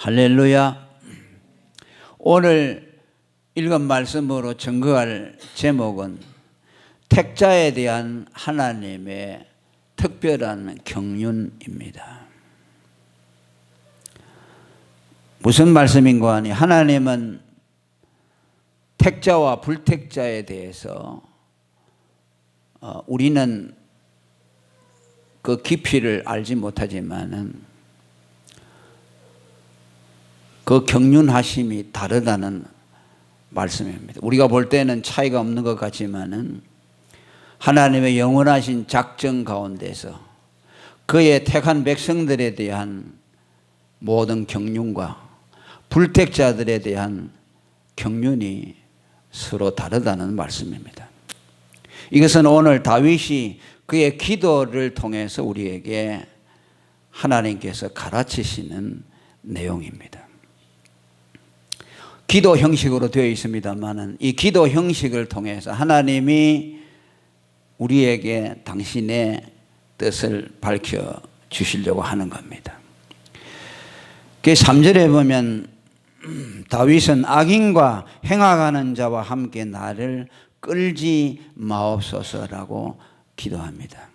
할렐루야. 오늘 읽은 말씀으로 증거할 제목은 택자에 대한 하나님의 특별한 경륜입니다. 무슨 말씀인가 하니, 하나님은 택자와 불택자에 대해서 우리는 그 깊이를 알지 못하지만은 그 경륜하심이 다르다는 말씀입니다. 우리가 볼 때는 차이가 없는 것 같지만은 하나님의 영원하신 작정 가운데서 그의 택한 백성들에 대한 모든 경륜과 불택자들에 대한 경륜이 서로 다르다는 말씀입니다. 이것은 오늘 다윗이 그의 기도를 통해서 우리에게 하나님께서 가르치시는 내용입니다. 기도 형식으로 되어 있습니다만 이 기도 형식을 통해서 하나님이 우리에게 당신의 뜻을 밝혀 주시려고 하는 겁니다. 3절에 보면 다윗은 악인과 행악하는 자와 함께 나를 끌지 마옵소서라고 기도합니다.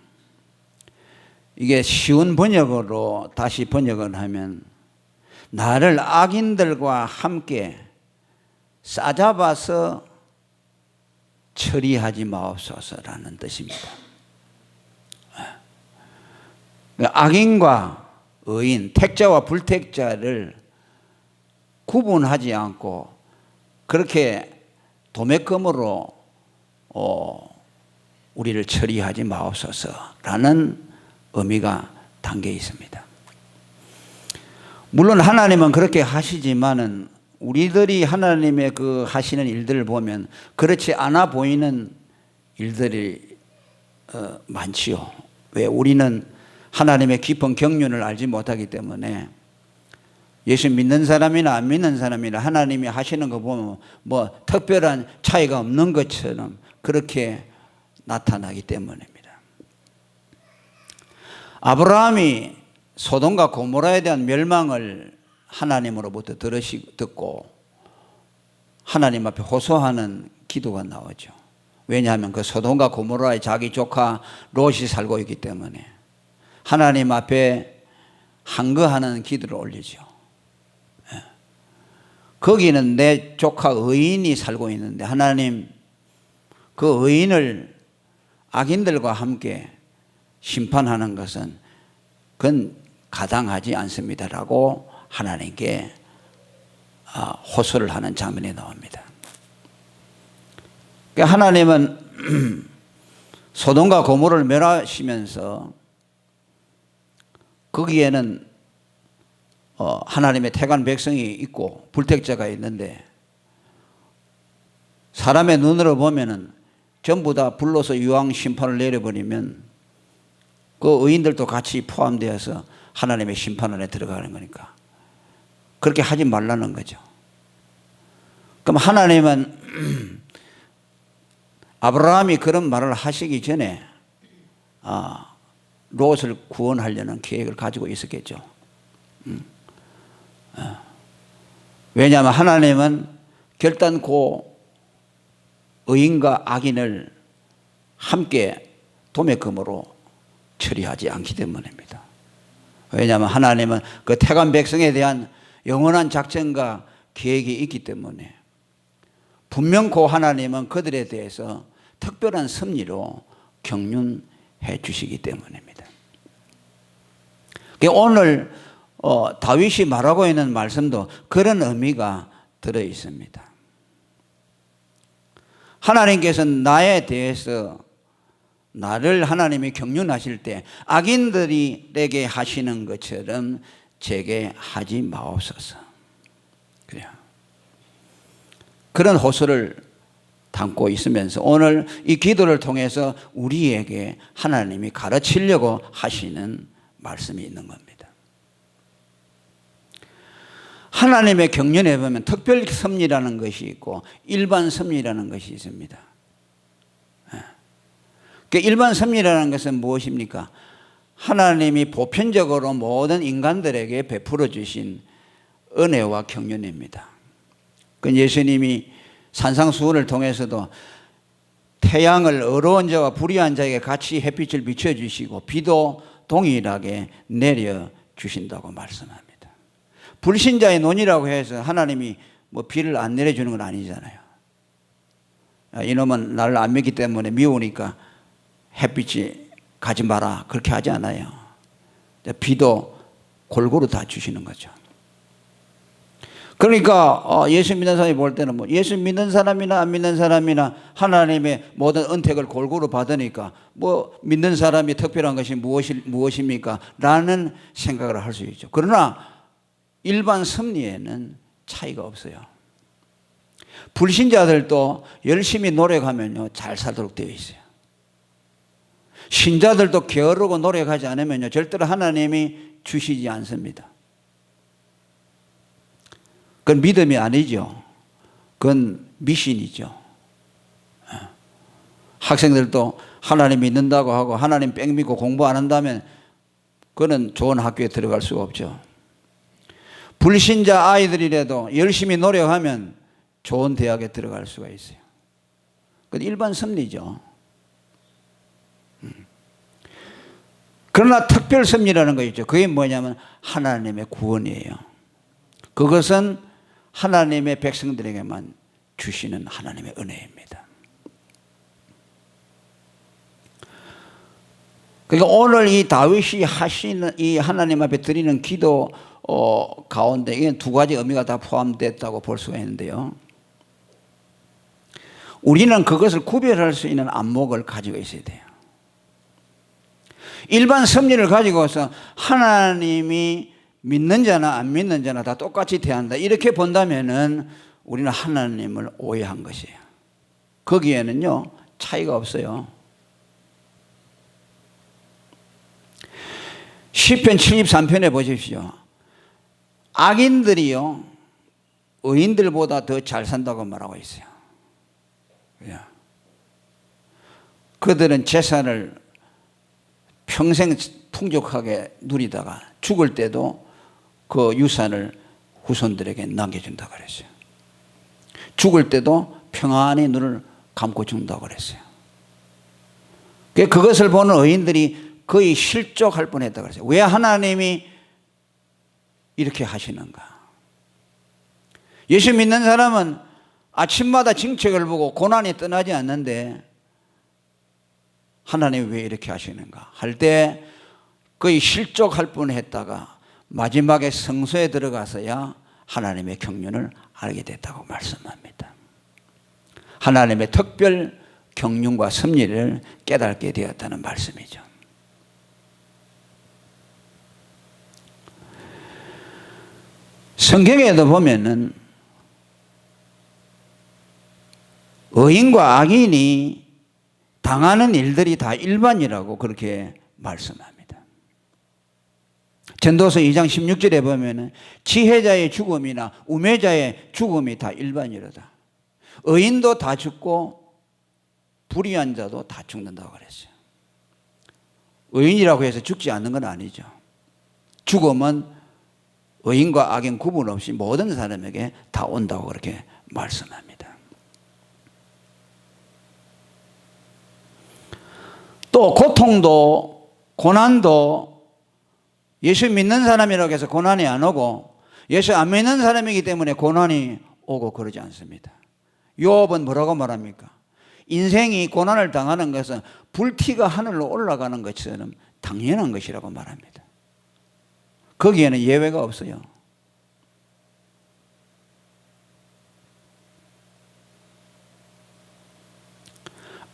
이게 쉬운 번역으로 다시 번역을 하면 나를 악인들과 함께 싸잡아서 처리하지 마옵소서라는 뜻입니다. 악인과 의인, 택자와 불택자를 구분하지 않고 그렇게 도매금으로 우리를 처리하지 마옵소서라는 의미가 담겨 있습니다. 물론 하나님은 그렇게 하시지만은 우리들이 하나님의 그 하시는 일들을 보면 그렇지 않아 보이는 일들이 많지요. 왜? 우리는 하나님의 깊은 경륜을 알지 못하기 때문에 예수 믿는 사람이나 안 믿는 사람이나 하나님이 하시는 거 보면 뭐 특별한 차이가 없는 것처럼 그렇게 나타나기 때문입니다. 아브라함이 소돔과 고모라에 대한 멸망을 하나님으로부터 듣고 하나님 앞에 호소하는 기도가 나오죠. 왜냐하면 그 소돔과 고모라에 자기 조카 롯이 살고 있기 때문에 하나님 앞에 항거하는 기도를 올리죠. 거기는 내 조카 의인이 살고 있는데 하나님 그 의인을 악인들과 함께 심판하는 것은 그건 가당하지 않습니다라고 하나님께 호소를 하는 장면이 나옵니다. 하나님은 소돔과 고모라를 멸하시면서 거기에는 하나님의 택한 백성이 있고 불택자가 있는데 사람의 눈으로 보면은 전부 다 불로서 유황 심판을 내려버리면 그 의인들도 같이 포함되어서 하나님의 심판 안에 들어가는 거니까 그렇게 하지 말라는 거죠. 그럼 하나님은 아브라함이 그런 말을 하시기 전에 롯을 구원하려는 계획을 가지고 있었겠죠. 왜냐하면 하나님은 결단코 의인과 악인을 함께 도매금으로 처리하지 않기 때문입니다. 왜냐하면 하나님은 그 택한 백성에 대한 영원한 작전과 계획이 있기 때문에 분명코 하나님은 그들에 대해서 특별한 섭리로 경륜해 주시기 때문입니다. 오늘 다윗이 말하고 있는 말씀도 그런 의미가 들어 있습니다. 하나님께서는 나에 대해서 나를 하나님이 경륜하실 때 악인들에게 하시는 것처럼 제게 하지 마옵소서. 그래요. 그런 호소를 담고 있으면서 오늘 이 기도를 통해서 우리에게 하나님이 가르치려고 하시는 말씀이 있는 겁니다. 하나님의 경륜에 보면 특별 섭리라는 것이 있고 일반 섭리라는 것이 있습니다. 일반 섭리라는 것은 무엇입니까? 하나님이 보편적으로 모든 인간들에게 베풀어 주신 은혜와 경륜입니다. 그 예수님이 산상수훈을 통해서도 태양을 어려운 자와 불의한 자에게 같이 햇빛을 비춰주시고 비도 동일하게 내려주신다고 말씀합니다. 불신자의 논이라고 해서 하나님이 뭐 비를 안 내려주는 건 아니잖아요. 이놈은 나를 안 믿기 때문에 미우니까 햇빛이 가지 마라 그렇게 하지 않아요. 비도 골고루 다 주시는 거죠. 그러니까 예수 믿는 사람이 볼 때는 뭐 예수 믿는 사람이나 안 믿는 사람이나 하나님의 모든 은택을 골고루 받으니까 뭐 믿는 사람이 특별한 것이 무엇입니까? 라는 생각을 할 수 있죠. 그러나 일반 섭리에는 차이가 없어요. 불신자들도 열심히 노력하면요 잘 살도록 되어 있어요. 신자들도 게으르고 노력하지 않으면요 절대로 하나님이 주시지 않습니다. 그건 믿음이 아니죠. 그건 미신이죠. 학생들도 하나님 믿는다고 하고 하나님 뺑 믿고 공부 안 한다면 그는 좋은 학교에 들어갈 수가 없죠. 불신자 아이들이라도 열심히 노력하면 좋은 대학에 들어갈 수가 있어요. 그건 일반 섭리죠. 그러나 특별 섭리라는 거 있죠. 그게 뭐냐면 하나님의 구원이에요. 그것은 하나님의 백성들에게만 주시는 하나님의 은혜입니다. 그러니까 오늘 이 다윗이 하시는 이 하나님 앞에 드리는 기도 가운데 이게 두 가지 의미가 다 포함됐다고 볼 수가 있는데요. 우리는 그것을 구별할 수 있는 안목을 가지고 있어야 돼요. 일반 섭리를 가지고서 하나님이 믿는 자나 안 믿는 자나 다 똑같이 대한다 이렇게 본다면은 우리는 하나님을 오해한 것이에요. 거기에는요 차이가 없어요. 시편 73편에 보십시오. 악인들이요 의인들보다 더 잘 산다고 말하고 있어요. 그들은 재산을 평생 풍족하게 누리다가 죽을 때도 그 유산을 후손들에게 남겨준다고 그랬어요. 죽을 때도 평안히 눈을 감고 죽는다고 그랬어요. 그것을 보는 의인들이 거의 실족할 뻔했다고 그랬어요. 왜 하나님이 이렇게 하시는가? 예수 믿는 사람은 아침마다 징책을 보고 고난이 떠나지 않는데 하나님이 왜 이렇게 하시는가 할 때 거의 실족할 뻔했다가 마지막에 성소에 들어가서야 하나님의 경륜을 알게 됐다고 말씀합니다. 하나님의 특별 경륜과 섭리를 깨닫게 되었다는 말씀이죠. 성경에도 보면은 의인과 악인이 당하는 일들이 다 일반이라고 그렇게 말씀합니다. 전도서 2장 16절에 보면 지혜자의 죽음이나 우매자의 죽음이 다 일반이로다. 의인도 다 죽고 불의한 자도 다 죽는다고 그랬어요. 의인이라고 해서 죽지 않는 건 아니죠. 죽음은 의인과 악인 구분 없이 모든 사람에게 다 온다고 그렇게 말씀합니다. 또 고통도 고난도 예수 믿는 사람이라고 해서 고난이 안 오고 예수 안 믿는 사람이기 때문에 고난이 오고 그러지 않습니다. 요업은 뭐라고 말합니까? 인생이 고난을 당하는 것은 불티가 하늘로 올라가는 것처럼 당연한 것이라고 말합니다. 거기에는 예외가 없어요.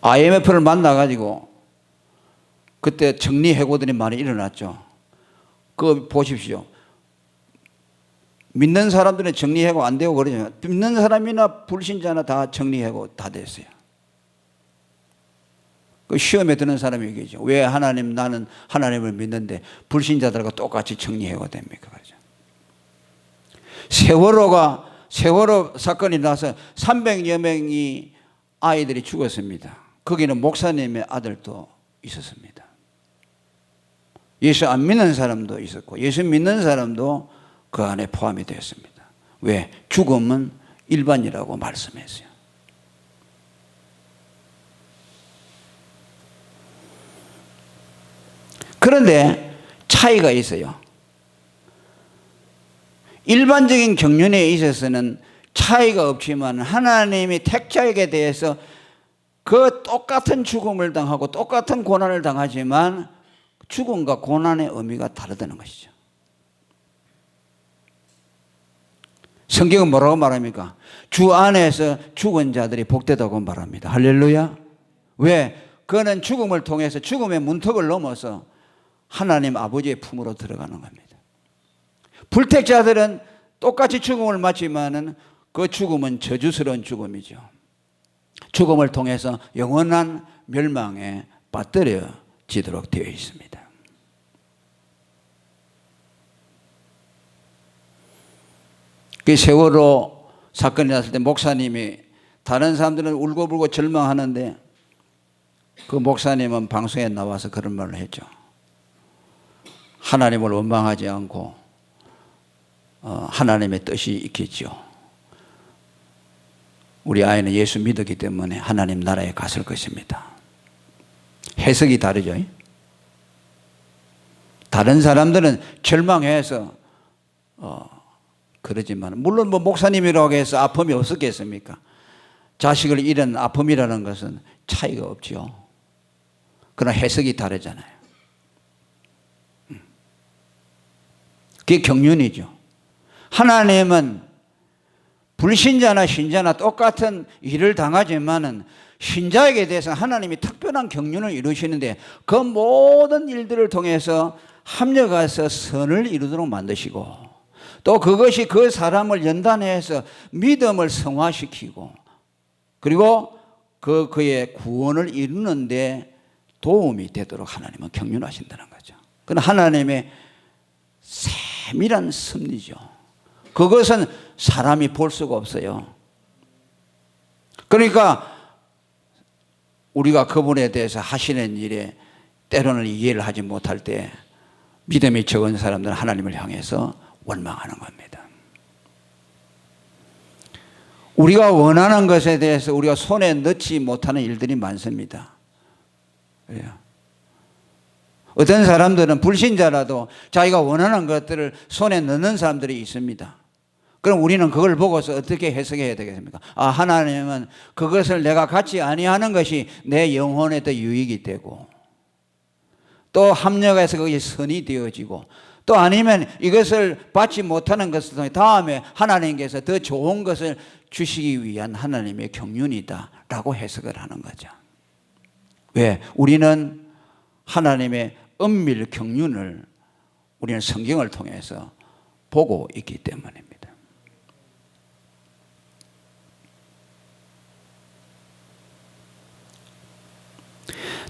IMF를 만나가지고 그때 정리해고들이 많이 일어났죠. 그거 보십시오. 믿는 사람들은 정리해고 안 되고 그러죠. 믿는 사람이나 불신자나 다 정리해고 다 됐어요. 그 시험에 드는 사람이 얘기죠. 왜 나는 하나님을 믿는데 불신자들과 똑같이 정리해고 됩니까? 그러죠. 세월호 사건이 나서 300여 명이 아이들이 죽었습니다. 거기는 목사님의 아들도 있었습니다. 예수 안 믿는 사람도 있었고 예수 믿는 사람도 그 안에 포함이 되었습니다. 왜? 죽음은 일반이라고 말씀했어요. 그런데 차이가 있어요. 일반적인 경륜에 있어서는 차이가 없지만 하나님이 택자에게 대해서 그 똑같은 죽음을 당하고 똑같은 고난을 당하지만 죽음과 고난의 의미가 다르다는 것이죠. 성경은 뭐라고 말합니까? 주 안에서 죽은 자들이 복되다고 말합니다. 할렐루야. 왜? 그는 죽음을 통해서 죽음의 문턱을 넘어서 하나님 아버지의 품으로 들어가는 겁니다. 불택자들은 똑같이 죽음을 맞지만은 그 죽음은 저주스러운 죽음이죠. 죽음을 통해서 영원한 멸망에 빠뜨려지도록 되어 있습니다. 그 세월호 사건이 났을 때 목사님이 다른 사람들은 울고불고 절망하는데 그 목사님은 방송에 나와서 그런 말을 했죠. 하나님을 원망하지 않고 하나님의 뜻이 있겠죠. 우리 아이는 예수 믿었기 때문에 하나님 나라에 갔을 것입니다. 해석이 다르죠. 다른 사람들은 절망해서 그러지만 물론 뭐 목사님이라고 해서 아픔이 없었겠습니까? 자식을 잃은 아픔이라는 것은 차이가 없죠. 그러나 해석이 다르잖아요. 그게 경륜이죠. 하나님은 불신자나 신자나 똑같은 일을 당하지만은 신자에게 대해서 하나님이 특별한 경륜을 이루시는데 그 모든 일들을 통해서 합력해서 선을 이루도록 만드시고 또 그것이 그 사람을 연단해서 믿음을 성화시키고 그리고 그의 구원을 이루는데 도움이 되도록 하나님은 경륜하신다는 거죠. 그건 하나님의 세밀한 섭리죠. 그것은 사람이 볼 수가 없어요. 그러니까 우리가 그분에 대해서 하시는 일에 때로는 이해를 하지 못할 때 믿음이 적은 사람들은 하나님을 향해서 원망하는 겁니다. 우리가 원하는 것에 대해서 우리가 손에 넣지 못하는 일들이 많습니다. 그래요. 어떤 사람들은 불신자라도 자기가 원하는 것들을 손에 넣는 사람들이 있습니다. 그럼 우리는 그걸 보고서 어떻게 해석해야 되겠습니까? 아, 하나님은 그것을 내가 갖지 아니하는 것이 내 영혼에 더 유익이 되고 또 합력해서 그것이 선이 되어지고 또 아니면 이것을 받지 못하는 것을 통해 다음에 하나님께서 더 좋은 것을 주시기 위한 하나님의 경륜이다 라고 해석을 하는 거죠. 왜? 우리는 하나님의 은밀 경륜을 우리는 성경을 통해서 보고 있기 때문입니다.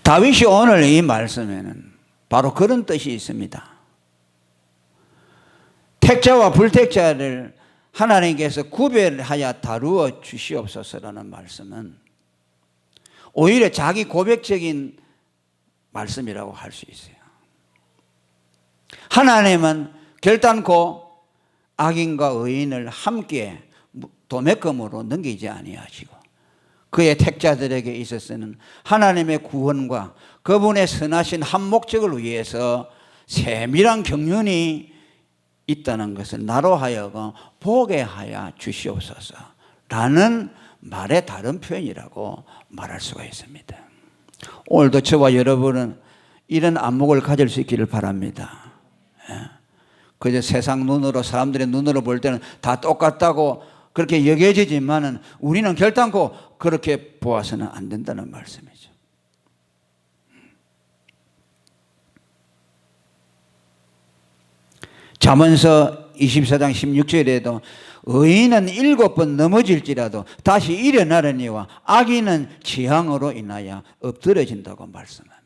다윗이 오늘 이 말씀에는 바로 그런 뜻이 있습니다. 택자와 불택자를 하나님께서 구별하여 다루어 주시옵소서라는 말씀은 오히려 자기 고백적인 말씀이라고 할 수 있어요. 하나님은 결단코 악인과 의인을 함께 도매금으로 넘기지 아니하시고 그의 택자들에게 있어서는 하나님의 구원과 그분의 선하신 한 목적을 위해서 세밀한 경륜이 있다는 것을 나로 하여금 보게 하여 주시옵소서라는 말의 다른 표현이라고 말할 수가 있습니다. 오늘도 저와 여러분은 이런 안목을 가질 수 있기를 바랍니다. 그저 세상 눈으로 사람들의 눈으로 볼 때는 다 똑같다고 그렇게 여겨지지만은 우리는 결단코 그렇게 보아서는 안 된다는 말씀이죠. 잠언서 24장 16절에도 의인은 7번 넘어질지라도 다시 일어나려니와 악인은 재앙으로 인하여 엎드러진다고 말씀합니다.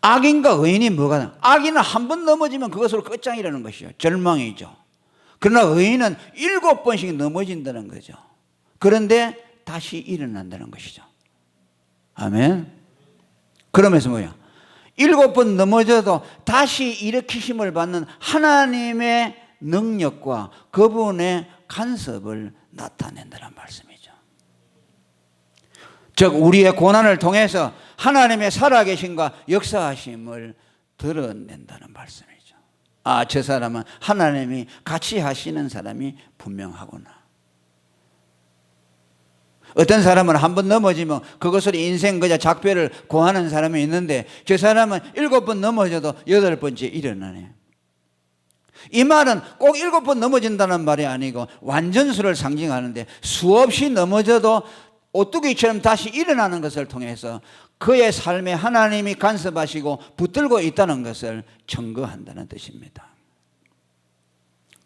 악인과 의인이 뭐가 악인은 한 번 넘어지면 그것으로 끝장이라는 것이죠. 절망이죠. 그러나 의인은 7번씩 넘어진다는 거죠. 그런데 다시 일어난다는 것이죠. 아멘. 그러면서 뭐야? 7번 넘어져도 다시 일으키심을 받는 하나님의 능력과 그분의 간섭을 나타낸다는 말씀이죠. 즉 우리의 고난을 통해서 하나님의 살아계심과 역사하심을 드러낸다는 말씀이죠. 아, 저 사람은 하나님이 같이 하시는 사람이 분명하구나. 어떤 사람은 한 번 넘어지면 그것을 인생 그저 작별을 고하는 사람이 있는데 저 사람은 7번 넘어져도 8번째 일어나네요. 이 말은 꼭 7번 넘어진다는 말이 아니고 완전수를 상징하는데 수없이 넘어져도 오뚜기처럼 다시 일어나는 것을 통해서 그의 삶에 하나님이 간섭하시고 붙들고 있다는 것을 증거한다는 뜻입니다.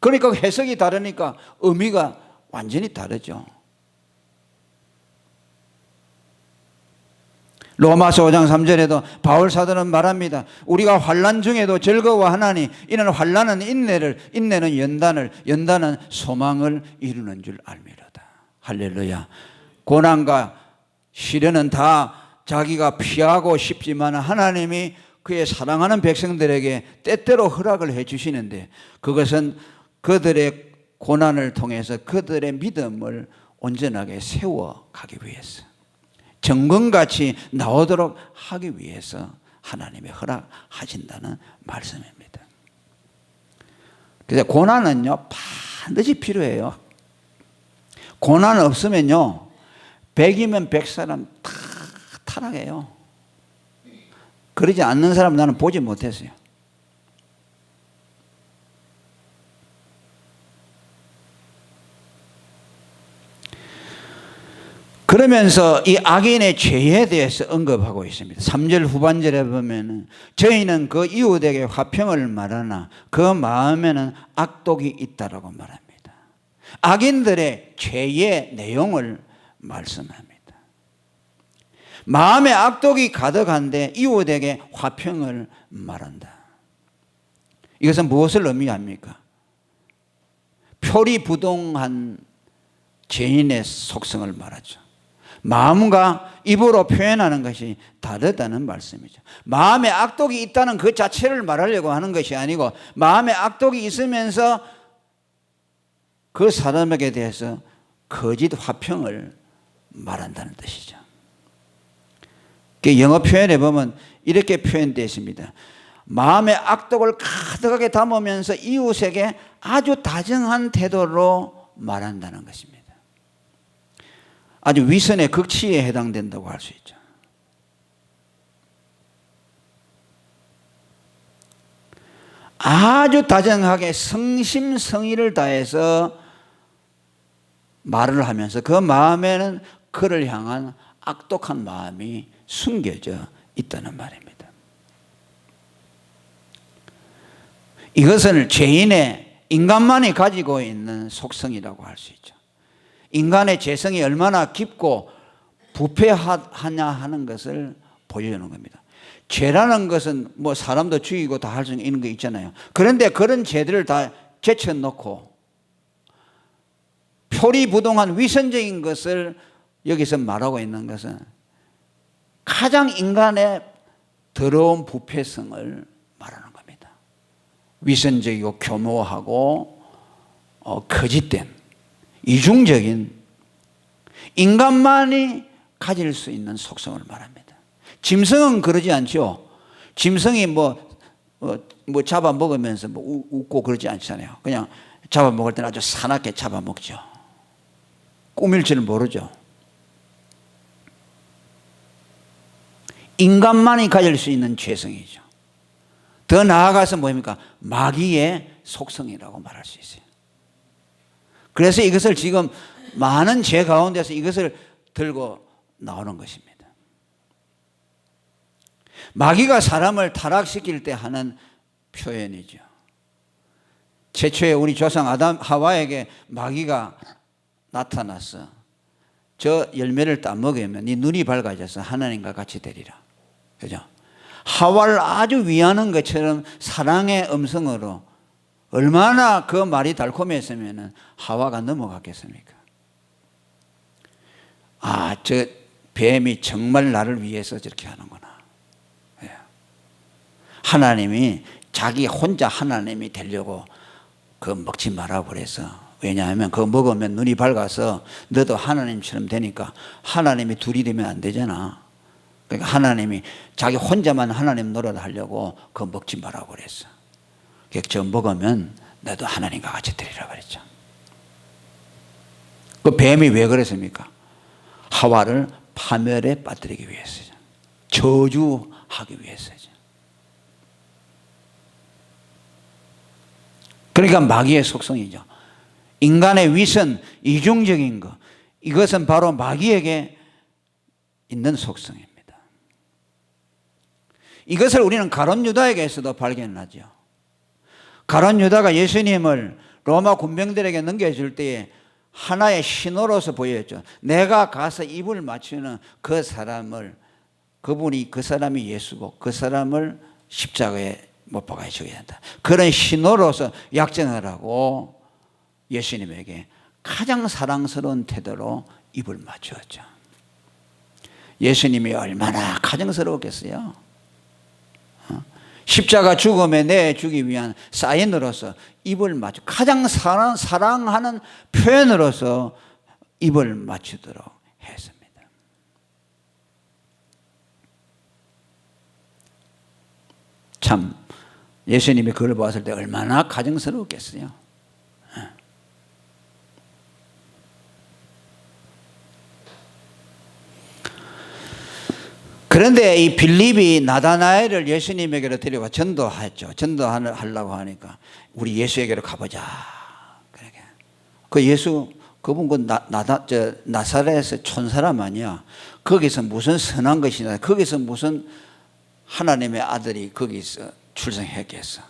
그러니까 해석이 다르니까 의미가 완전히 다르죠. 로마서 5장 3절에도 바울 사도는 말합니다. 우리가 환난 중에도 즐거워하나니 이는 환난은 인내를, 인내는 연단을, 연단은 소망을 이루는 줄 알미로다. 할렐루야. 고난과 시련은 다 자기가 피하고 싶지만 하나님이 그의 사랑하는 백성들에게 때때로 허락을 해 주시는데 그것은 그들의 고난을 통해서 그들의 믿음을 온전하게 세워가기 위해서 정금같이 나오도록 하기 위해서 하나님이 허락하신다는 말씀입니다. 그래서 고난은요 반드시 필요해요. 고난 없으면요 100이면 100사람 다 타락해요. 그러지 않는 사람 나는 보지 못했어요. 그러면서 이 악인의 죄에 대해서 언급하고 있습니다. 3절 후반절에 보면 저희는 그 이웃에게 화평을 말하나 그 마음에는 악독이 있다라고 말합니다. 악인들의 죄의 내용을 말씀합니다. 마음에 악독이 가득한데 이웃에게 화평을 말한다. 이것은 무엇을 의미합니까? 표리부동한 죄인의 속성을 말하죠. 마음과 입으로 표현하는 것이 다르다는 말씀이죠. 마음에 악독이 있다는 그 자체를 말하려고 하는 것이 아니고 마음에 악독이 있으면서 그 사람에게 대해서 거짓 화평을 말한다는 뜻이죠. 영어 표현에 보면 이렇게 표현되어 있습니다. 마음의 악독을 가득하게 담으면서 이웃에게 아주 다정한 태도로 말한다는 것입니다. 아주 위선의 극치에 해당된다고 할 수 있죠. 아주 다정하게 성심성의를 다해서 말을 하면서 그 마음에는 그를 향한 악독한 마음이 숨겨져 있다는 말입니다. 이것은 죄인의 인간만이 가지고 있는 속성이라고 할 수 있죠. 인간의 죄성이 얼마나 깊고 부패하냐 하는 것을 보여주는 겁니다. 죄라는 것은 뭐 사람도 죽이고 다 할 수 있는 거 있잖아요. 그런데 그런 죄들을 다 제쳐놓고 표리부동한 위선적인 것을 여기서 말하고 있는 것은 가장 인간의 더러운 부패성을 말하는 겁니다. 위선적이고 교모하고 거짓된 이중적인 인간만이 가질 수 있는 속성을 말합니다. 짐승은 그러지 않죠. 짐승이 뭐 잡아먹으면서 웃고 그러지 않잖아요. 그냥 잡아먹을 때는 아주 사납게 잡아먹죠. 꾸밀 줄은 모르죠. 인간만이 가질 수 있는 죄성이죠. 더 나아가서 뭡니까? 마귀의 속성이라고 말할 수 있어요. 그래서 이것을 지금 많은 죄 가운데서 이것을 들고 나오는 것입니다. 마귀가 사람을 타락시킬 때 하는 표현이죠. 최초에 우리 조상 아담 하와에게 마귀가 나타났어. 저 열매를 따먹으면 네 눈이 밝아져서 하나님과 같이 되리라. 그죠? 하와를 아주 위하는 것처럼 사랑의 음성으로 얼마나 그 말이 달콤했으면 하와가 넘어갔겠습니까? 아, 저 뱀이 정말 나를 위해서 저렇게 하는구나. 예. 하나님이 자기 혼자 하나님이 되려고 그거 먹지 말라고 그래서. 왜냐하면 그거 먹으면 눈이 밝아서 너도 하나님처럼 되니까 하나님이 둘이 되면 안 되잖아. 그러니까 하나님이 자기 혼자만 하나님 노릇하려고 그거 먹지 말라고 그랬어. 저 먹으면 너도 하나님과 같이 되리라 그랬죠. 그 뱀이 왜 그랬습니까? 하와를 파멸에 빠뜨리기 위해서죠. 저주하기 위해서죠. 그러니까 마귀의 속성이죠. 인간의 위선, 이중적인 것, 이것은 바로 마귀에게 있는 속성입니다. 이것을 우리는 가룟 유다에게서도 발견하죠. 가룟 유다가 예수님을 로마 군병들에게 넘겨줄 때에 하나의 신호로서 보였죠. 내가 가서 입을 맞추는 그 사람을, 그 사람이 예수고 그 사람을 십자가에 못 박아 죽여야 한다. 그런 신호로서 약정을 하고 예수님에게 가장 사랑스러운 태도로 입을 맞추었죠. 예수님이 얼마나 가정스러웠겠어요. 십자가 죽음에 내주기 위한 사인으로서 입을 맞추, 가장 사랑하는 표현으로서 입을 맞추도록 했습니다. 참 예수님이 그걸 보았을 때 얼마나 가정스러웠겠어요. 그런데 이 빌립이 나다나엘을 예수님에게로 데려가 전도했죠. 전도하려고 하니까 우리 예수에게로 가보자. 그 예수, 그분 나사렛에서 촌사람 아니야. 거기서 무슨 선한 것이냐. 거기서 무슨 하나님의 아들이 거기서 출생했겠어.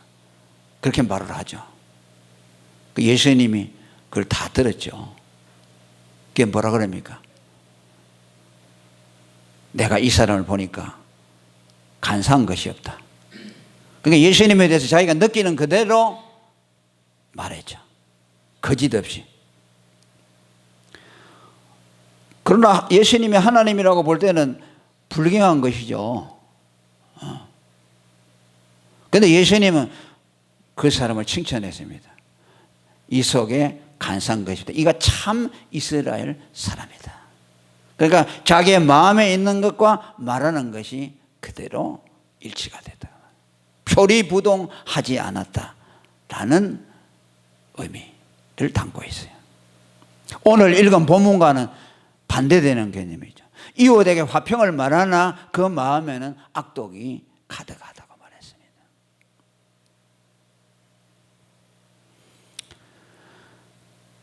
그렇게 말을 하죠. 그 예수님이 그걸 다 들었죠. 그게 뭐라 그럽니까? 내가 이 사람을 보니까 간사한 것이 없다. 그러니까 예수님에 대해서 자기가 느끼는 그대로 말했죠. 거짓 없이. 그러나 예수님이 하나님이라고 볼 때는 불경한 것이죠. 그런데 예수님은 그 사람을 칭찬했습니다. 이 속에 간사한 것이다. 이가 참 이스라엘 사람이다. 그러니까 자기의 마음에 있는 것과 말하는 것이 그대로 일치가 됐다. 표리부동하지 않았다라는 의미를 담고 있어요. 오늘 읽은 본문과는 반대되는 개념이죠. 이웃에게 화평을 말하나 그 마음에는 악독이 가득하다고 말했습니다.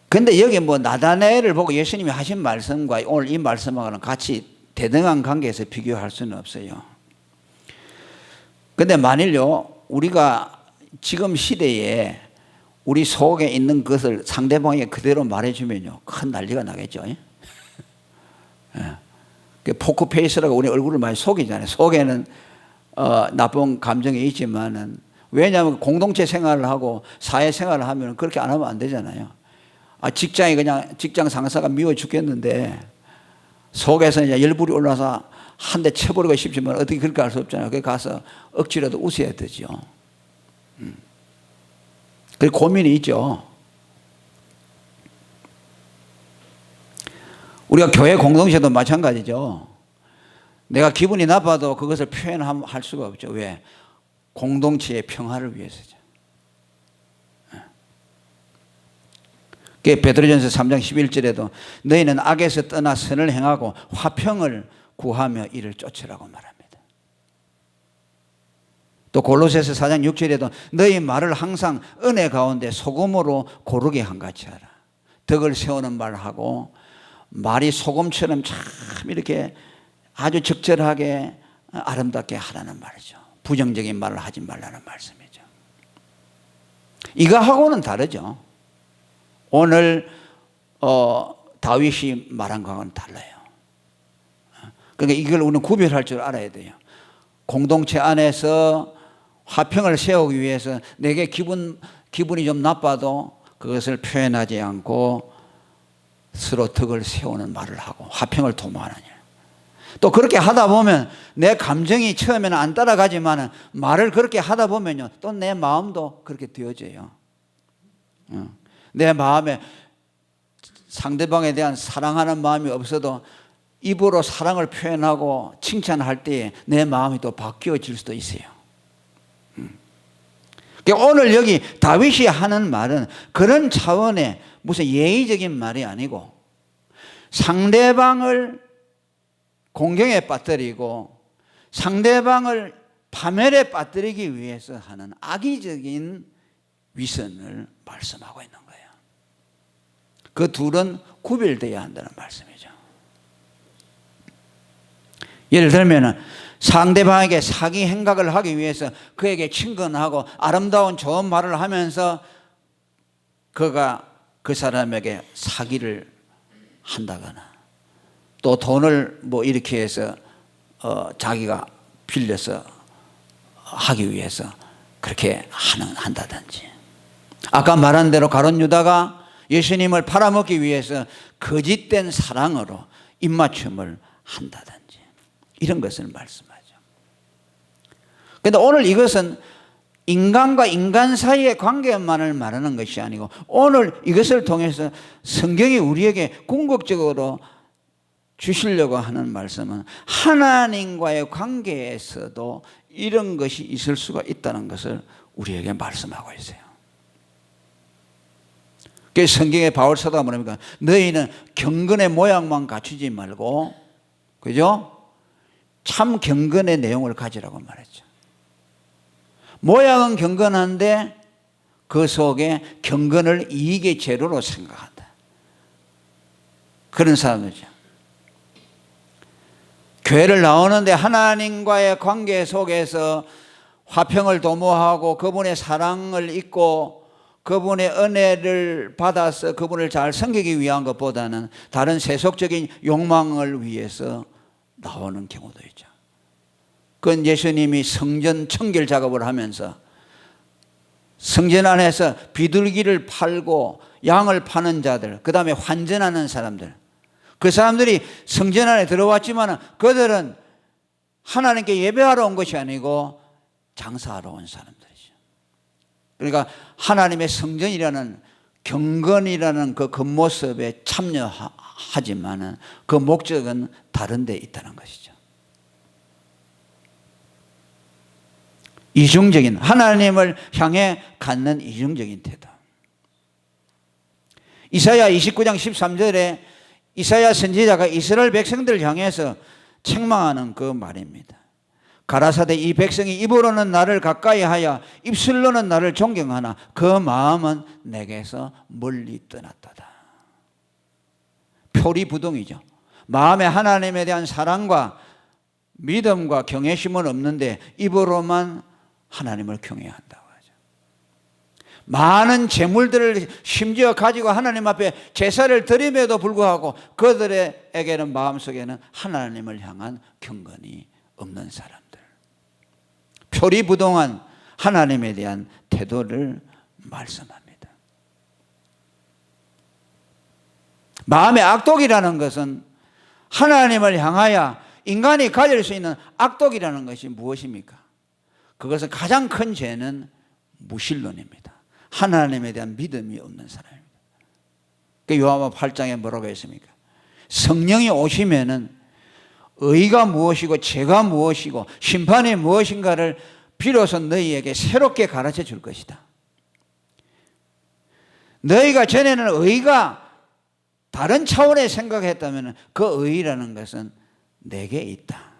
그런데 여기 나다나엘을 보고 예수님이 하신 말씀과 오늘 이 말씀하고는 같이 대등한 관계에서 비교할 수는 없어요. 그런데 만일요, 우리가 지금 시대에 우리 속에 있는 것을 상대방에게 그대로 말해주면요, 큰 난리가 나겠죠. 포크페이스라고 우리 얼굴을 많이 속이잖아요. 속에는 나쁜 감정이 있지만은, 왜냐하면 공동체 생활을 하고 사회 생활을 하면 그렇게 안 하면 안 되잖아요. 직장이 그냥 직장 상사가 미워 죽겠는데 속에서 이제 열불이 올라서 한 대 쳐버리고 싶지만 어떻게 그렇게 할 수 없잖아요. 거기 가서 억지라도 웃어야 되죠. 그 고민이 있죠. 우리가 교회 공동체도 마찬가지죠. 내가 기분이 나빠도 그것을 표현할 수가 없죠. 왜? 공동체의 평화를 위해서죠. 베드로전서 3장 11절에도 너희는 악에서 떠나 선을 행하고 화평을 구하며 이를 쫓으라고 말합니다. 또 골로새서 4장 6절에도 너희 말을 항상 은혜 가운데 소금으로 고르게 한같이 하라. 덕을 세우는 말을 하고 말이 소금처럼 참 이렇게 아주 적절하게 아름답게 하라는 말이죠. 부정적인 말을 하지 말라는 말씀이죠. 이거하고는 다르죠. 오늘 다윗이 말한 거하고는 달라요. 그러니까 이걸 우리는 구별할 줄 알아야 돼요. 공동체 안에서 화평을 세우기 위해서 내게 기분이 좀 나빠도 그것을 표현하지 않고 서로 덕을 세우는 말을 하고 화평을 도모하는 일. 또 그렇게 하다 보면 내 감정이 처음에는 안 따라가지만 말을 그렇게 하다 보면요, 또 내 마음도 그렇게 되어져요. 내 마음에 상대방에 대한 사랑하는 마음이 없어도 입으로 사랑을 표현하고 칭찬할 때에 내 마음이 또 바뀌어질 수도 있어요. 오늘 여기 다윗이 하는 말은 그런 차원의 무슨 예의적인 말이 아니고 상대방을 공경에 빠뜨리고 상대방을 파멸에 빠뜨리기 위해서 하는 악의적인 위선을 말씀하고 있는 거예요. 그 둘은 구별되어야 한다는 말씀이죠. 예를 들면 상대방에게 사기 행각을 하기 위해서 그에게 친근하고 아름다운 좋은 말을 하면서 그가 그 사람에게 사기를 한다거나 또 돈을 뭐 이렇게 해서 자기가 빌려서 하기 위해서 그렇게 한다든지, 아까 말한 대로 가룟 유다가 예수님을 팔아먹기 위해서 거짓된 사랑으로 입맞춤을 한다든지 이런 것을 말씀하죠. 그런데 오늘 이것은 인간과 인간 사이의 관계만을 말하는 것이 아니고 오늘 이것을 통해서 성경이 우리에게 궁극적으로 주시려고 하는 말씀은 하나님과의 관계에서도 이런 것이 있을 수가 있다는 것을 우리에게 말씀하고 있어요. 그래서 성경에 바울 사도가 뭐랍니까? 너희는 경건의 모양만 갖추지 말고, 그죠? 참 경건의 내용을 가지라고 말했죠. 모양은 경건한데 그 속에 경건을 이익의 재료로 생각한다. 그런 사람들이죠. 교회를 나오는데 하나님과의 관계 속에서 화평을 도모하고 그분의 사랑을 잊고 그분의 은혜를 받아서 그분을 잘 섬기기 위한 것보다는 다른 세속적인 욕망을 위해서 나오는 경우도 있죠. 그건 예수님이 성전 청결 작업을 하면서 성전 안에서 비둘기를 팔고 양을 파는 자들, 그 다음에 환전하는 사람들, 그 사람들이 성전 안에 들어왔지만 그들은 하나님께 예배하러 온 것이 아니고 장사하러 온 사람들이죠. 그러니까 하나님의 성전이라는 경건이라는 그 겉모습에 참여하지만 그 목적은 다른 데 있다는 것이죠. 이중적인, 하나님을 향해 갖는 이중적인 태도. 이사야 29장 13절에 이사야 선지자가 이스라엘 백성들을 향해서 책망하는 그 말입니다. 가라사대 이 백성이 입으로는 나를 가까이 하여 입술로는 나를 존경하나 그 마음은 내게서 멀리 떠났도다. 표리부동이죠. 마음에 하나님에 대한 사랑과 믿음과 경외심은 없는데 입으로만 하나님을 경외한다고 하죠. 많은 재물들을 심지어 가지고 하나님 앞에 제사를 드림에도 불구하고 그들에게는 마음속에는 하나님을 향한 경건이 없는 사람들, 표리부동한 하나님에 대한 태도를 말씀합니다. 마음의 악독이라는 것은 하나님을 향하여 인간이 가질 수 있는 악독이라는 것이 무엇입니까? 그것은 가장 큰 죄는 무신론입니다. 하나님에 대한 믿음이 없는 사람입니다. 요한복음 8장에 뭐라고 했습니까? 성령이 오시면은 의가 무엇이고 죄가 무엇이고 심판이 무엇인가를 비로소 너희에게 새롭게 가르쳐 줄 것이다. 너희가 전에는 의가 다른 차원의 생각했다면 그 의라는 것은 내게 있다.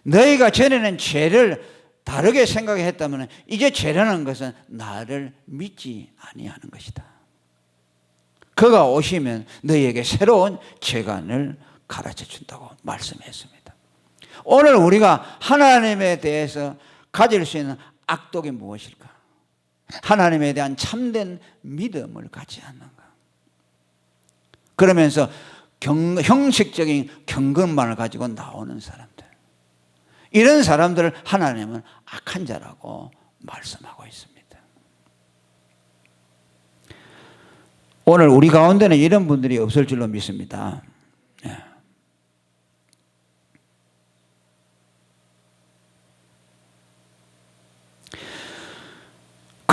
너희가 전에는 죄를 다르게 생각했다면 이제 죄라는 것은 나를 믿지 아니하는 것이다. 그가 오시면 너희에게 새로운 재간을 가르쳐 준다고 말씀했습니다. 오늘 우리가 하나님에 대해서 가질 수 있는 악독이 무엇일까? 하나님에 대한 참된 믿음을 갖지 않는가? 그러면서 형식적인 경건만을 가지고 나오는 사람들, 이런 사람들을 하나님은 악한 자라고 말씀하고 있습니다. 오늘 우리 가운데는 이런 분들이 없을 줄로 믿습니다.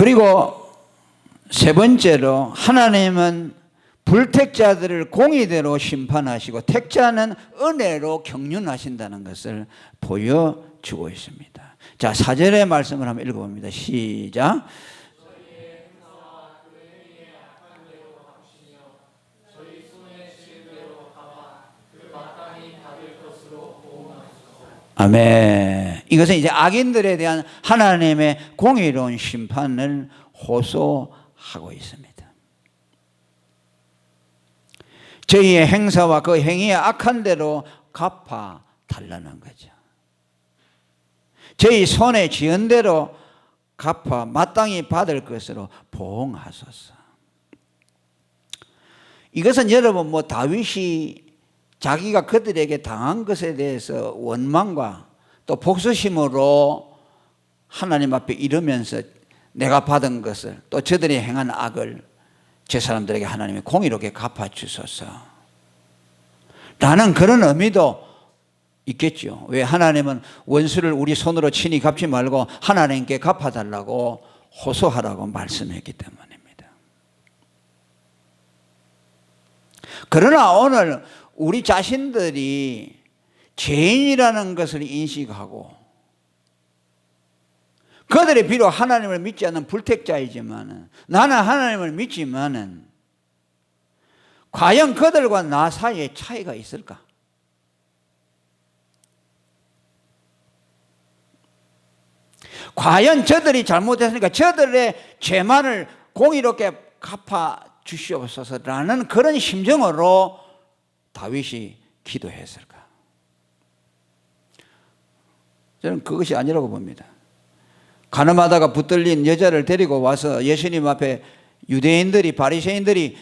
그리고 세 번째로 하나님은 불택자들을 공의대로 심판하시고 택자는 은혜로 경륜하신다는 것을 보여주고 있습니다. 자, 4절의 말씀을 한번 읽어봅니다. 시작. 아멘. 이것은 이제 악인들에 대한 하나님의 공의로운 심판을 호소하고 있습니다. 저희의 행사와 그 행위의 악한 대로 갚아 달라는 거죠. 저희 손에 지은 대로 갚아 마땅히 받을 것으로 보응하소서. 이것은 여러분 다윗이 자기가 그들에게 당한 것에 대해서 원망과 또 복수심으로 하나님 앞에 이르면서 내가 받은 것을 또 저들이 행한 악을 저 사람들에게 하나님이 공의롭게 갚아주소서 라는 그런 의미도 있겠죠. 왜 하나님은 원수를 우리 손으로 친히 갚지 말고 하나님께 갚아달라고 호소하라고 말씀했기 때문입니다. 그러나 오늘 우리 자신들이 죄인이라는 것을 인식하고 그들이 비록 하나님을 믿지 않는 불택자이지만 나는 하나님을 믿지만 과연 그들과 나 사이에 차이가 있을까? 과연 저들이 잘못했으니까 저들의 죄만을 공의롭게 갚아 주시옵소서라는 그런 심정으로 다윗이 기도했을까? 저는 그것이 아니라고 봅니다. 가늠하다가 붙들린 여자를 데리고 와서 예수님 앞에 유대인들이 바리새인들이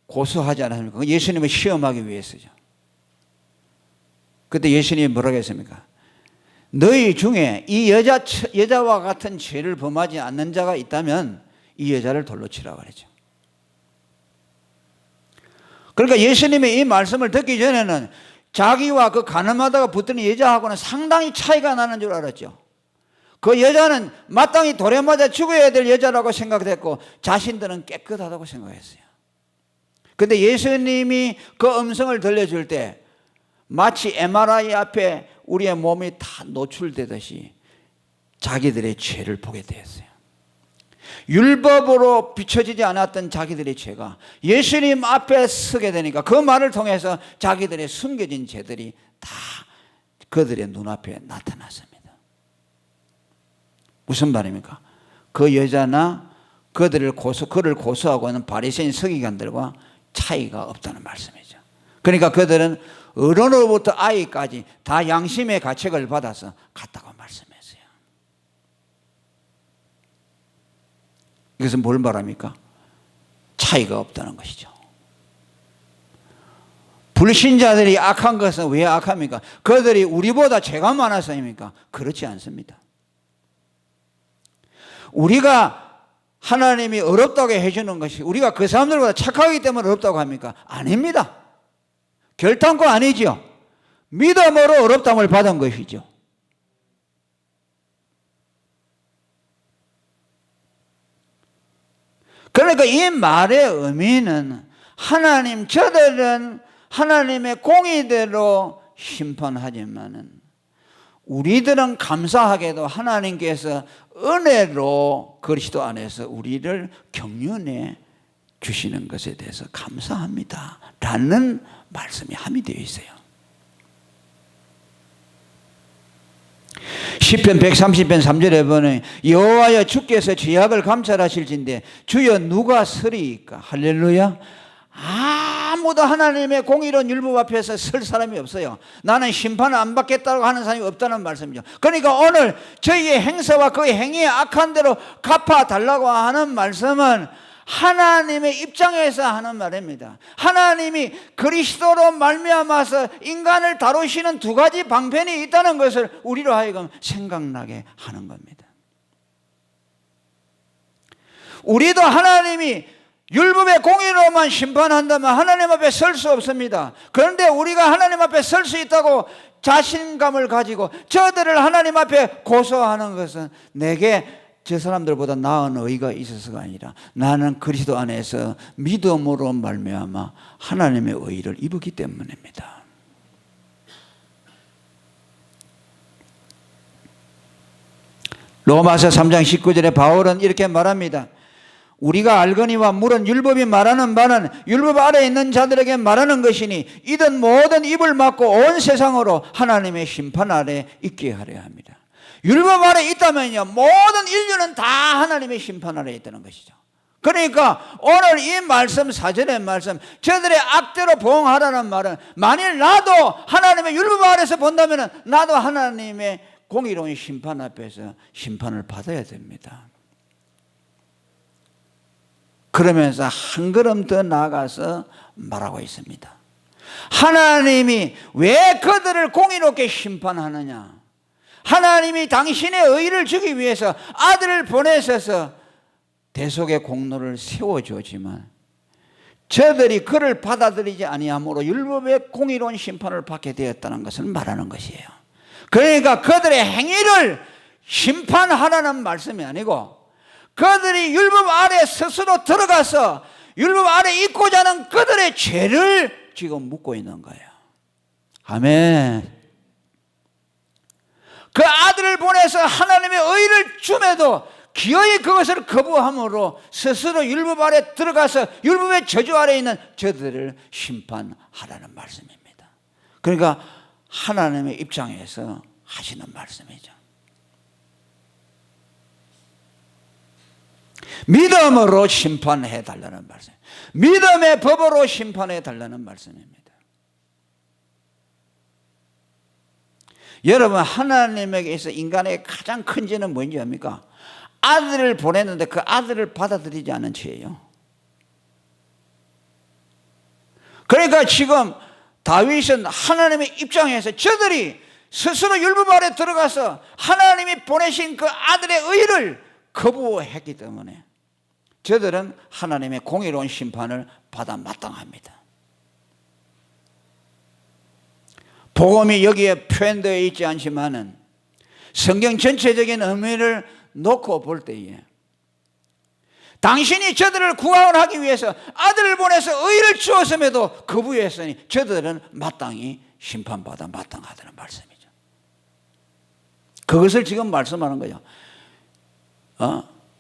고소하지 않았습니까? 예수님을 시험하기 위해서죠. 그때 예수님이 뭐라고 했습니까? 너희 중에 이 여자와 같은 죄를 범하지 않는 자가 있다면 이 여자를 돌로 치라고 그랬죠. 그러니까 예수님의 이 말씀을 듣기 전에는 자기와 그 가늠하다가 붙드는 여자하고는 상당히 차이가 나는 줄 알았죠. 그 여자는 마땅히 돌에 맞아 죽어야 될 여자라고 생각했고 자신들은 깨끗하다고 생각했어요. 그런데 예수님이 그 음성을 들려줄 때 마치 MRI 앞에 우리의 몸이 다 노출되듯이 자기들의 죄를 보게 되었어요. 율법으로 비춰지지 않았던 자기들의 죄가 예수님 앞에 서게 되니까 그 말을 통해서 자기들의 숨겨진 죄들이 다 그들의 눈앞에 나타났습니다. 무슨 말입니까? 그 여자나 그를 고소하고 있는 바리새인 서기관들과 차이가 없다는 말씀이죠. 그러니까 그들은 어른으로부터 아이까지 다 양심의 가책을 받아서 갔다고 말씀했어요. 이것은 뭘 말합니까? 차이가 없다는 것이죠. 불신자들이 악한 것은 왜 악합니까? 그들이 우리보다 죄가 많아서입니까? 그렇지 않습니다. 우리가 하나님이 어렵다고 해주는 것이 우리가 그 사람들보다 착하기 때문에 어렵다고 합니까? 아닙니다. 결단코 아니죠. 믿음으로 어렵담을 받은 것이죠. 그러니까 이 말의 의미는 저들은 하나님의 공의대로 심판하지만은 우리들은 감사하게도 하나님께서 은혜로 그리스도 안에서 우리를 경륜해 주시는 것에 대해서 감사합니다 라는 말씀이 함의되어 있어요. 시편 130편 3절에 보면 여호와여 주께서 죄악을 감찰하실진대 주여 누가 서리이까? 할렐루야. 아무도 하나님의 공의로운 율법 앞에서 설 사람이 없어요. 나는 심판을 안 받겠다고 하는 사람이 없다는 말씀이죠. 그러니까 오늘 저희의 행사와 그 행위의 악한 대로 갚아달라고 하는 말씀은 하나님의 입장에서 하는 말입니다. 하나님이 그리스도로 말미암아서 인간을 다루시는 두 가지 방편이 있다는 것을 우리로 하여금 생각나게 하는 겁니다. 우리도 하나님이 율법의 공의로만 심판한다면 하나님 앞에 설 수 없습니다. 그런데 우리가 하나님 앞에 설 수 있다고 자신감을 가지고 저들을 하나님 앞에 고소하는 것은 내게 저 사람들보다 나은 의가 있어서가 아니라 나는 그리스도 안에서 믿음으로 말미암아 하나님의 의를 입었기 때문입니다. 로마서 3장 19절에 바울은 이렇게 말합니다. 우리가 알거니와 물은 율법이 말하는 바는 율법 아래에 있는 자들에게 말하는 것이니 이든 모든 입을 막고 온 세상으로 하나님의 심판 아래 있게 하려 합니다. 율법 아래 있다면요, 모든 인류는 다 하나님의 심판 아래 있다는 것이죠. 그러니까 오늘 이 말씀, 4절의 말씀, 저들의 악대로 보응하라는 말은 만일 나도 하나님의 율법 아래서 본다면 나도 하나님의 공의로운 심판 앞에서 심판을 받아야 됩니다. 그러면서 한 걸음 더 나아가서 말하고 있습니다. 하나님이 왜 그들을 공의롭게 심판하느냐? 하나님이 당신의 의를 주기 위해서 아들을 보내셔서 대속의 공로를 세워주었지만 저들이 그를 받아들이지 아니함으로 율법의 공의로운 심판을 받게 되었다는 것을 말하는 것이에요. 그러니까 그들의 행위를 심판하라는 말씀이 아니고 그들이 율법 아래 스스로 들어가서 율법 아래 있고자 하는 그들의 죄를 지금 묻고 있는 거예요. 아멘. 그 아들을 보내서 하나님의 의를 줌에도 기어이 그것을 거부함으로 스스로 율법 아래 들어가서 율법의 저주 아래 있는 저들을 심판하라는 말씀입니다. 그러니까 하나님의 입장에서 하시는 말씀이죠. 믿음으로 심판해 달라는 말씀, 믿음의 법으로 심판해 달라는 말씀입니다. 여러분, 하나님에게서 인간의 가장 큰 죄는 뭔지 압니까? 아들을 보냈는데 그 아들을 받아들이지 않은 죄예요. 그러니까 지금 다윗은 하나님의 입장에서 저들이 스스로 율법 아래 들어가서 하나님이 보내신 그 아들의 의를 거부했기 때문에 저들은 하나님의 공의로운 심판을 받아 마땅합니다. 복음이 여기에 표현되어 있지 않지만은 성경 전체적인 의미를 놓고 볼 때에 당신이 저들을 구원하기 위해서 아들을 보내서 의를 주었음에도 거부했으니 저들은 마땅히 심판받아 마땅하다는 말씀이죠. 그것을 지금 말씀하는 거예요.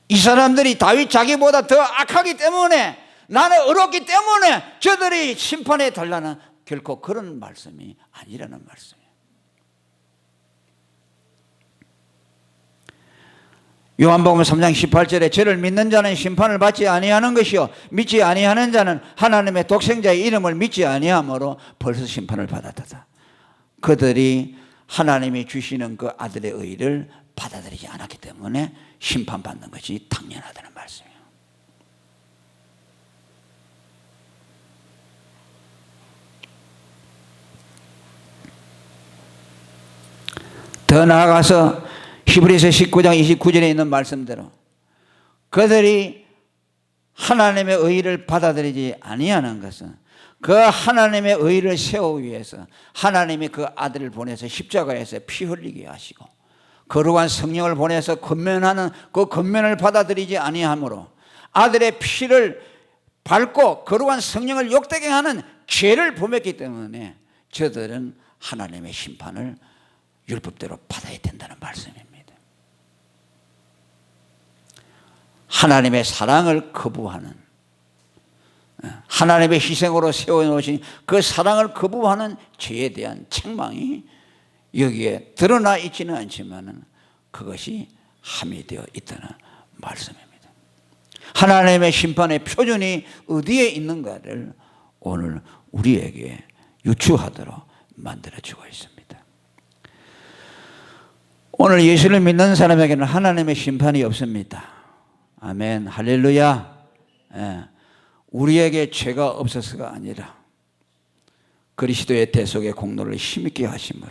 이 사람들이 다윗 자기보다 더 악하기 때문에 나는 의롭기 때문에 저들이 심판해 달라는 결코 그런 말씀이 아니라는 말씀이에요. 요한복음 3장 18절에 저를 믿는 자는 심판을 받지 아니하는 것이요 믿지 아니하는 자는 하나님의 독생자의 이름을 믿지 아니하므로 벌써 심판을 받았다. 그들이 하나님이 주시는 그 아들의 의를 받아들이지 않았기 때문에 심판받는 것이 당연하다는 말씀이에요. 더 나아가서 히브리서 19장 29절에 있는 말씀대로 그들이 하나님의 의를 받아들이지 아니하는 것은 그 하나님의 의를 세우기 위해서 하나님이 그 아들을 보내서 십자가에서 피 흘리게 하시고 거룩한 성령을 보내서 권면하는 그 권면을 받아들이지 아니하므로 아들의 피를 밟고 거룩한 성령을 욕되게 하는 죄를 범했기 때문에 저들은 하나님의 심판을 율법대로 받아야 된다는 말씀입니다. 하나님의 사랑을 거부하는, 하나님의 희생으로 세워놓으신 그 사랑을 거부하는 죄에 대한 책망이 여기에 드러나 있지는 않지만 그것이 함의되어 있다는 말씀입니다. 하나님의 심판의 표준이 어디에 있는가를 오늘 우리에게 유추하도록 만들어주고 있습니다. 오늘 예수를 믿는 사람에게는 하나님의 심판이 없습니다. 아멘, 할렐루야. 우리에게 죄가 없어서가 아니라 그리스도의 대속의 공로를 힘있게 하심으로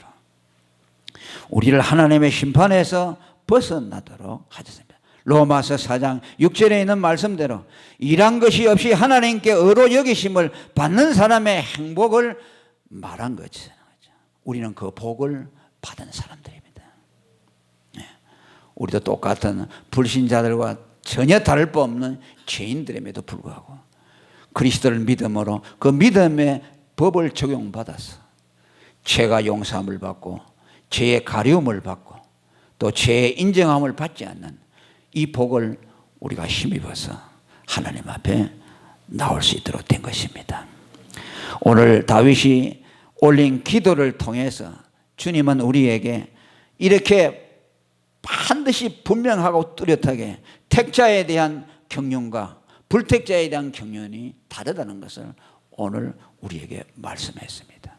우리를 하나님의 심판에서 벗어나도록 하셨습니다. 로마서 4장 6절에 있는 말씀대로 일한 것이 없이 하나님께 의로 여기심을 받는 사람의 행복을 말한 거죠. 우리는 그 복을 받은 사람들입니다. 우리도 똑같은 불신자들과 전혀 다를 바 없는 죄인들임에도 불구하고 그리스도를 믿음으로 그 믿음의 법을 적용받아서 죄가 용서함을 받고 죄의 가려움을 받고 또 죄의 인정함을 받지 않는 이 복을 우리가 힘입어서 하나님 앞에 나올 수 있도록 된 것입니다. 오늘 다윗이 올린 기도를 통해서 주님은 우리에게 이렇게 반드시 분명하고 뚜렷하게 택자에 대한 경륜과 불택자에 대한 경륜이 다르다는 것을 오늘 우리에게 말씀했습니다.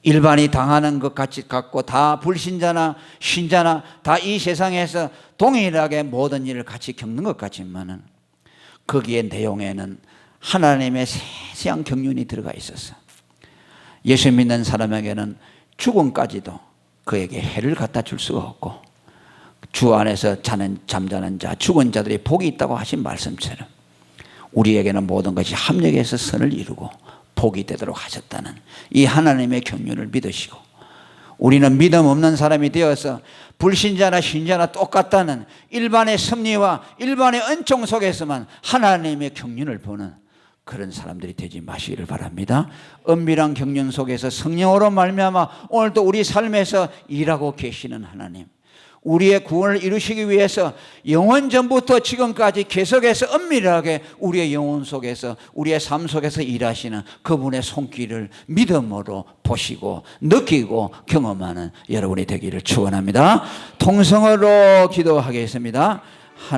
일반이 당하는 것 같이 갖고 다 불신자나 신자나 다 이 세상에서 동일하게 모든 일을 같이 겪는 것 같지만은 거기에 내용에는 하나님의 세세한 경륜이 들어가 있어서 예수 믿는 사람에게는 죽음까지도 그에게 해를 갖다 줄 수가 없고 주 안에서 잠자는 자 죽은 자들이 복이 있다고 하신 말씀처럼 우리에게는 모든 것이 합력해서 선을 이루고 복이 되도록 하셨다는 이 하나님의 경륜을 믿으시고 우리는 믿음 없는 사람이 되어서 불신자나 신자나 똑같다는 일반의 섭리와 일반의 은총 속에서만 하나님의 경륜을 보는 그런 사람들이 되지 마시기를 바랍니다. 은밀한 경륜 속에서 성령으로 말미암아 오늘도 우리 삶에서 일하고 계시는 하나님, 우리의 구원을 이루시기 위해서 영원 전부터 지금까지 계속해서 은밀하게 우리의 영혼 속에서 우리의 삶 속에서 일하시는 그분의 손길을 믿음으로 보시고 느끼고 경험하는 여러분이 되기를 축원합니다. 통성으로 기도하겠습니다.